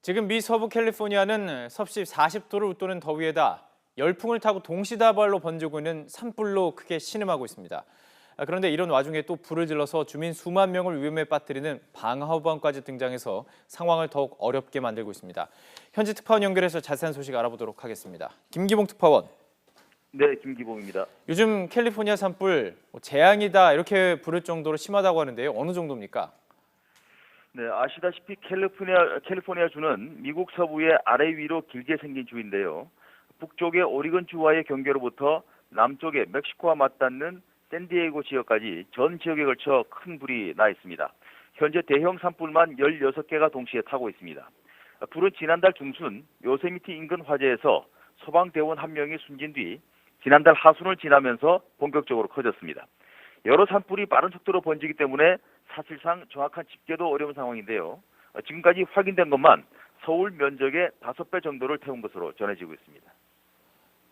지금 미 서부 캘리포니아는 섭씨 40도를 웃도는 더위에다 열풍을 타고 동시다발로 번지고 있는 산불로 크게 신음하고 있습니다. 그런데 이런 와중에 또 불을 질러서 주민 수만 명을 위험에 빠뜨리는 방화후반까지 등장해서 상황을 더욱 어렵게 만들고 있습니다. 현지 특파원 연결해서 자세한 소식 알아보도록 하겠습니다. 김기봉 특파원. 네, 김기봉입니다. 요즘 캘리포니아 산불 재앙이다 이렇게 부를 정도로 심하다고 하는데요. 어느 정도입니까? 네, 아시다시피 캘리포니아 주는 미국 서부의 아래 위로 길게 생긴 주인데요. 북쪽의 오리건 주와의 경계로부터 남쪽의 멕시코와 맞닿는 샌디에이고 지역까지 전 지역에 걸쳐 큰 불이 나 있습니다. 현재 대형 산불만 16개가 동시에 타고 있습니다. 불은 지난달 중순 요세미티 인근 화재에서 소방대원 1명이 숨진 뒤 지난달 하순을 지나면서 본격적으로 커졌습니다. 여러 산불이 빠른 속도로 번지기 때문에 사실상 정확한 집계도 어려운 상황인데요. 지금까지 확인된 것만 서울 면적의 5배 정도를 태운 것으로 전해지고 있습니다.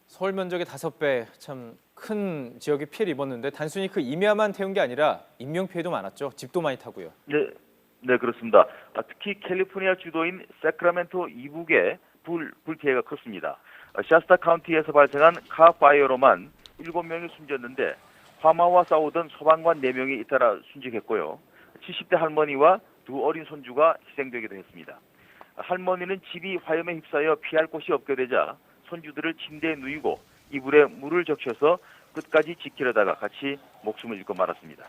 서울 면적의 5배, 참 큰 지역에 피해를 입었는데 단순히 그 임야만 태운 게 아니라 인명피해도 많았죠. 집도 많이 타고요. 네, 그렇습니다. 특히 캘리포니아 주도인 세크라멘토 이북의 불 피해가 컸습니다. 샤스타 카운티에서 발생한 카 파이어로만 7명이 숨졌는데 화마와 싸우던 소방관 4명이 잇따라 순직했고요. 70대 할머니와 2 어린 손주가 희생되기도 했습니다. 할머니는 집이 화염에 휩싸여 피할 곳이 없게 되자 손주들을 침대에 누이고 이불에 물을 적셔서 끝까지 지키려다가 같이 목숨을 잃고 말았습니다.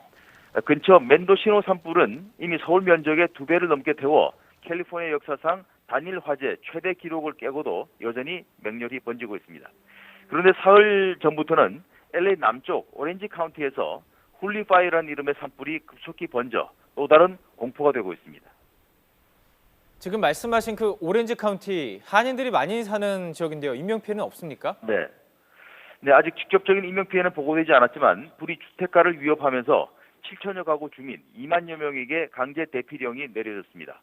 근처 멘도시노 산불은 이미 서울 면적의 2배를 넘게 태워 캘리포니아 역사상 단일 화재 최대 기록을 깨고도 여전히 맹렬히 번지고 있습니다. 그런데 사흘 전부터는 LA 남쪽 오렌지 카운티에서 훌리파이라는 이름의 산불이 급속히 번져 또 다른 공포가 되고 있습니다. 지금 말씀하신 그 오렌지 카운티 한인들이 많이 사는 지역인데요. 인명피해는 없습니까? 네, 아직 직접적인 인명피해는 보고되지 않았지만 불이 주택가를 위협하면서 7천여 가구 주민 2만여 명에게 강제 대피령이 내려졌습니다.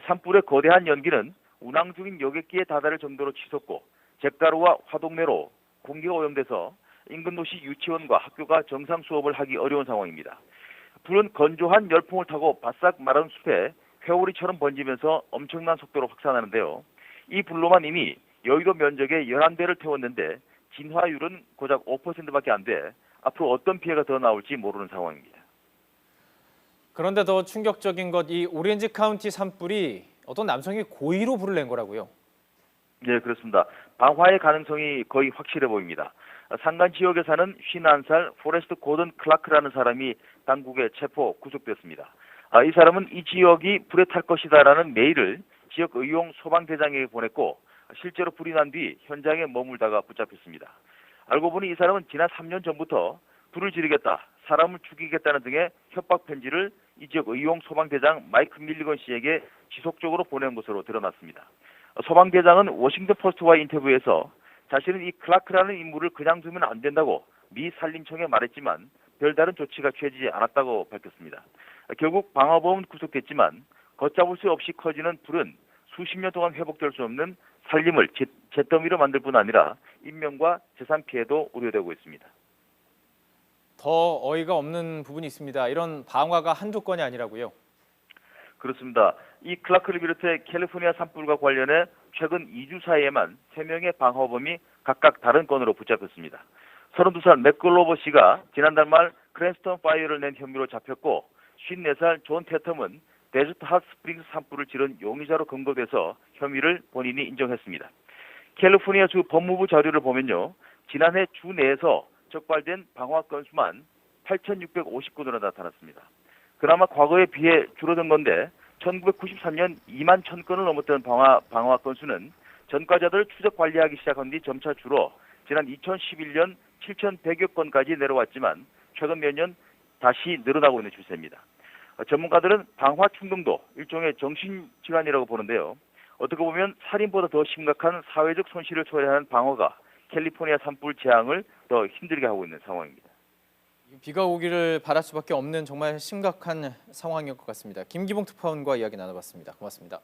산불의 거대한 연기는 운항 중인 여객기에 다다를 정도로 치솟고 잿가루와 화동내로 공기가 오염돼서 인근 도시 유치원과 학교가 정상 수업을 하기 어려운 상황입니다. 불은 건조한 열풍을 타고 바싹 마른 숲에 회오리처럼 번지면서 엄청난 속도로 확산하는데요. 이 불로만 이미 여의도 면적의 11배를 태웠는데 진화율은 고작 5%밖에 안 돼 앞으로 어떤 피해가 더 나올지 모르는 상황입니다. 그런데 더 충격적인 것 이 오렌지 카운티 산불이 어떤 남성이 고의로 불을 낸 거라고요. 네, 그렇습니다. 방화의 가능성이 거의 확실해 보입니다. 산간 지역에 사는 51살 포레스트 고든 클라크라는 사람이 당국에 체포 구속됐습니다. 이 사람은 이 지역이 불에 탈 것이다라는 메일을 지역 의용 소방대장에게 보냈고 실제로 불이 난 뒤 현장에 머물다가 붙잡혔습니다. 알고 보니 이 사람은 지난 3년 전부터 불을 지르겠다, 사람을 죽이겠다는 등의 협박 편지를 이 지역 의용 소방대장 마이크 밀리건 씨에게 지속적으로 보낸 것으로 드러났습니다. 소방대장은 워싱턴 포스트와의 인터뷰에서 자신은 이 클라크라는 인물을 그냥 두면 안 된다고 미 산림청에 말했지만 별다른 조치가 취해지지 않았다고 밝혔습니다. 결국 방화범은 구속됐지만 걷잡을 수 없이 커지는 불은 수십 년 동안 회복될 수 없는 산림을 잿더미로 만들 뿐 아니라 인명과 재산 피해도 우려되고 있습니다. 더 어이가 없는 부분이 있습니다. 이런 방화가 한두 건이 아니라고요. 그렇습니다. 이 클라크를 비롯해 캘리포니아 산불과 관련해 최근 2주 사이에만 3명의 방화범이 각각 다른 건으로 붙잡혔습니다. 32살 맥글로버 씨가 지난달 말 크랜스턴 파이어를 낸 혐의로 잡혔고 54살 존 테텀은 데저트 핫 스프링스 산불을 지른 용의자로 검거돼서 혐의를 본인이 인정했습니다. 캘리포니아 주 법무부 자료를 보면요. 지난해 주 내에서 적발된 방화 건수만 8,659건으로 나타났습니다. 그나마 과거에 비해 줄어든 건데 1993년 2만 1,000건을 넘었던 방화 건수는 전과자들을 추적 관리하기 시작한 뒤 점차 줄어 지난 2011년 7,100여 건까지 내려왔지만 최근 몇 년 다시 늘어나고 있는 추세입니다. 전문가들은 방화 충동도 일종의 정신질환이라고 보는데요. 어떻게 보면 살인보다 더 심각한 사회적 손실을 초래하는 방화가 캘리포니아 산불 재앙을 더 힘들게 하고 있는 상황입니다. 비가 오기를 바랄 수밖에 없는 정말 심각한 상황일 것 같습니다. 김기봉 특파원과 이야기 나눠봤습니다. 고맙습니다.